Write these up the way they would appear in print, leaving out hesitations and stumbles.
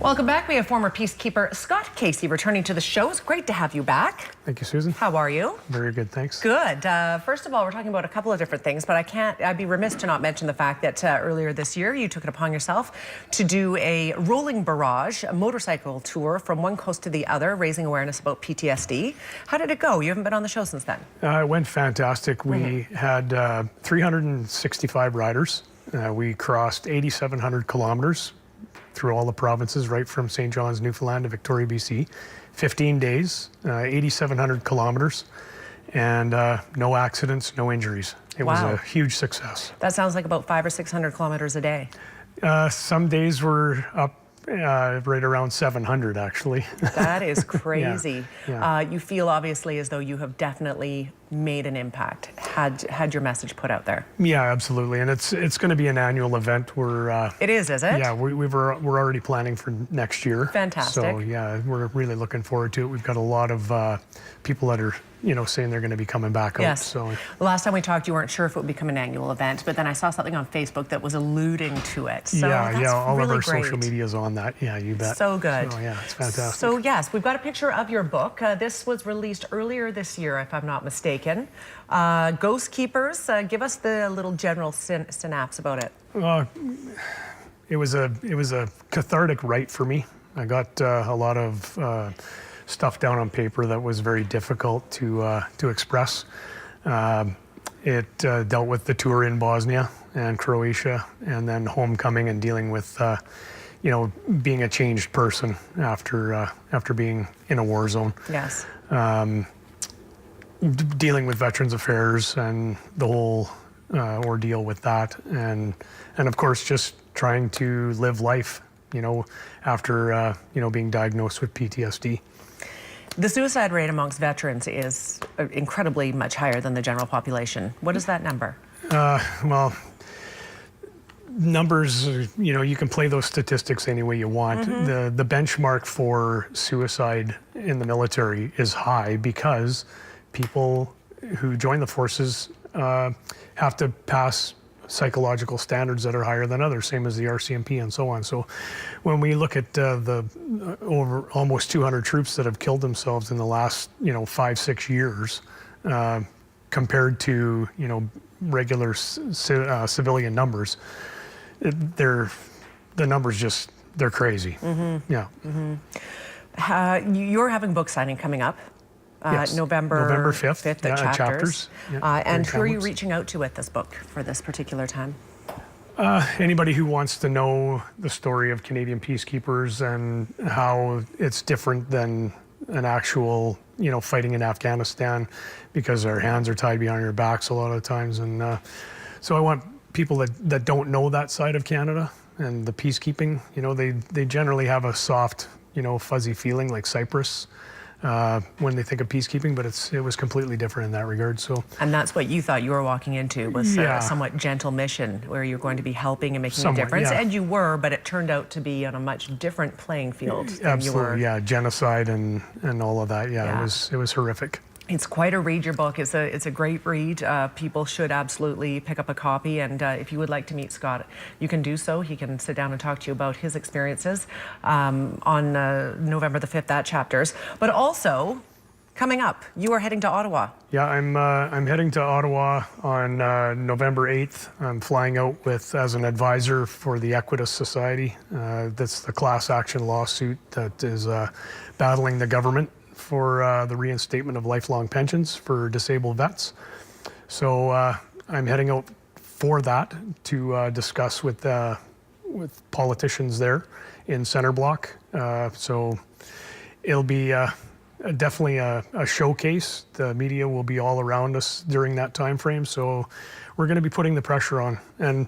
Welcome back. We have former peacekeeper Scott Casey returning to the show. It's great to have you back. Thank you, Susan. How are you? Very good, thanks. Good. First of all, we're talking about a couple of different things, but I'd be remiss to not mention the fact that earlier this year you took it upon yourself to do a rolling barrage, a motorcycle tour from one coast to the other, raising awareness about PTSD. How did it go? You haven't been on the show since then. It went fantastic. We had 365 riders. We crossed 8,700 kilometers through all the provinces, right from St. John's, Newfoundland to Victoria, BC. 15 days, 8,700 kilometers, and no accidents, no injuries. It was a huge success. That sounds like about 500 or 600 kilometers a day. Some days were up right around 700, actually. That is crazy. Yeah. You feel obviously as though you have definitely made an impact, had your message put out there. Yeah, absolutely, and it's going to be an annual event. It is it? Yeah, we're already planning for next year. Fantastic. So yeah, we're really looking forward to it. We've got a lot of people that are saying they're going to be coming back out. So the last time we talked, you weren't sure if it would become an annual event, but then I saw something on Facebook that was alluding to it. So yeah, all really of our great. social media is on that. Yeah, you bet. So good. So yeah, it's fantastic. So yes, we've got a picture of your book. This was released earlier this year, if I'm not mistaken. Ghostkeepers. Give us the little general synapse about it. It was a cathartic write for me. I got a lot of stuff down on paper that was very difficult to express. It dealt with the tour in Bosnia and Croatia, and then homecoming and dealing with being a changed person after being in a war zone. Yes. Dealing with Veterans Affairs and the whole ordeal with that, and of course just trying to live life, after being diagnosed with PTSD. The suicide rate amongst veterans is incredibly much higher than the general population. What is that number? Well, numbers, you can play those statistics any way you want. The benchmark for suicide in the military is high because people who join the forces have to pass psychological standards that are higher than others, same as the RCMP and so on. So when we look at the over almost 200 troops that have killed themselves in the last 5-6 years, compared to regular civilian numbers, the numbers they're crazy. Yeah. You're having book signing coming up. Yes. November 5th at Chapters. And who are you Kamloops. reaching out to with this book for this particular time? Anybody who wants to know the story of Canadian peacekeepers and how it's different than an actual, fighting in Afghanistan, because our hands are tied behind our backs a lot of times. And so I want people that don't know that side of Canada and the peacekeeping. They generally have a soft, fuzzy feeling like Cyprus when they think of peacekeeping, but it was completely different in that regard. So, and that's what you thought you were walking into, was a somewhat gentle mission where you're going to be helping and making a difference. And you were, but it turned out to be on a much different playing field than you were. Yeah, genocide and all of that. Yeah, it was horrific. It's quite a read, your book. It's a great read. People should absolutely pick up a copy, and if you would like to meet Scott, you can do so. He can sit down and talk to you about his experiences on November the 5th at Chapters. But also, coming up, you are heading to Ottawa. Yeah, I'm heading to Ottawa on November 8th. I'm flying out as an advisor for the Equitas Society. That's the class action lawsuit that is battling the government for the reinstatement of lifelong pensions for disabled vets. So I'm heading out for that to discuss with politicians there in Centre Block. So it'll be definitely a showcase. The media will be all around us during that time frame. So we're going to be putting the pressure on. And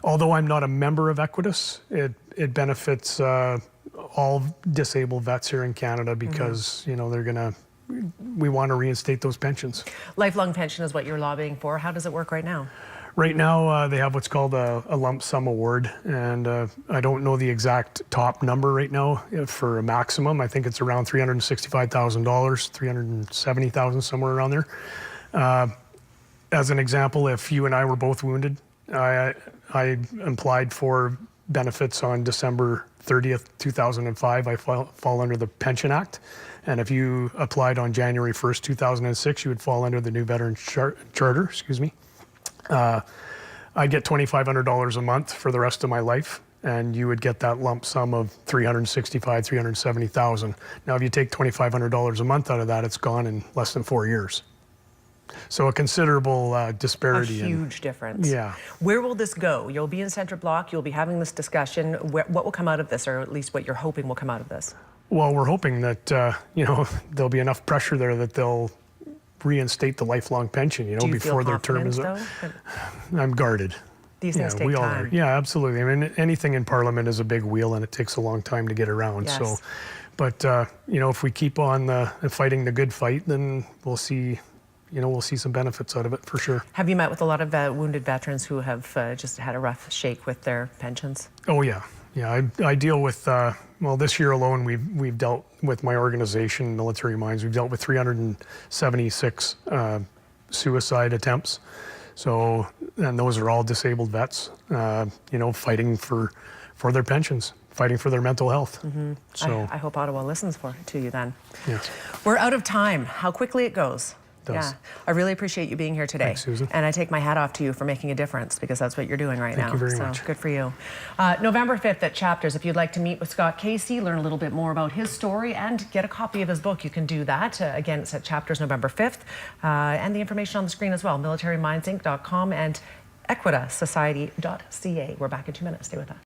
although I'm not a member of Equitas, it benefits all disabled vets here in Canada because we want to reinstate those pensions. Lifelong pension is what you're lobbying for. How does it work right now? Right now they have what's called a lump sum award, and I don't know the exact top number right now for a maximum. I think it's around $365,000, $370,000, somewhere around there. As an example, if you and I were both wounded, I applied for benefits on December 30th, 2005, I fall under the Pension Act. And if you applied on January 1st, 2006, you would fall under the new Veterans Charter, excuse me. I'd get $2,500 a month for the rest of my life, and you would get that lump sum of $365,000, $370,000. Now, if you take $2,500 a month out of that, it's gone in less than 4 years. So a considerable disparity. A huge difference. Yeah. Where will this go? You'll be in Centre Block, you'll be having this discussion. What will come out of this, or at least what you're hoping will come out of this? Well, we're hoping that, there'll be enough pressure there that they'll reinstate the lifelong pension, Do you before feel their term is up. though? I'm guarded. These things take we all time. are. Yeah, absolutely. I mean, anything in Parliament is a big wheel, and it takes a long time to get around. Yes. So, but if we keep on fighting the good fight, then we'll see. We'll see some benefits out of it for sure. Have you met with a lot of wounded veterans who have just had a rough shake with their pensions? Oh yeah, yeah. I deal with this year alone we've dealt with my organization, Military Minds. We've dealt with 376 suicide attempts. So, and those are all disabled vets, fighting for their pensions, fighting for their mental health. Mm-hmm. So I hope Ottawa listens to you then. Yes. We're out of time. How quickly it goes. Does. Yeah, I really appreciate you being here today. Thanks, Susan. And I take my hat off to you for making a difference, because that's what you're doing right now. Thank you very much. Good for you. November 5th at Chapters. If you'd like to meet with Scott Casey, learn a little bit more about his story, and get a copy of his book, you can do that. Again, it's at Chapters November 5th. And the information on the screen as well, militarymindsinc.com and equitasociety.ca. We're back in 2 minutes. Stay with us.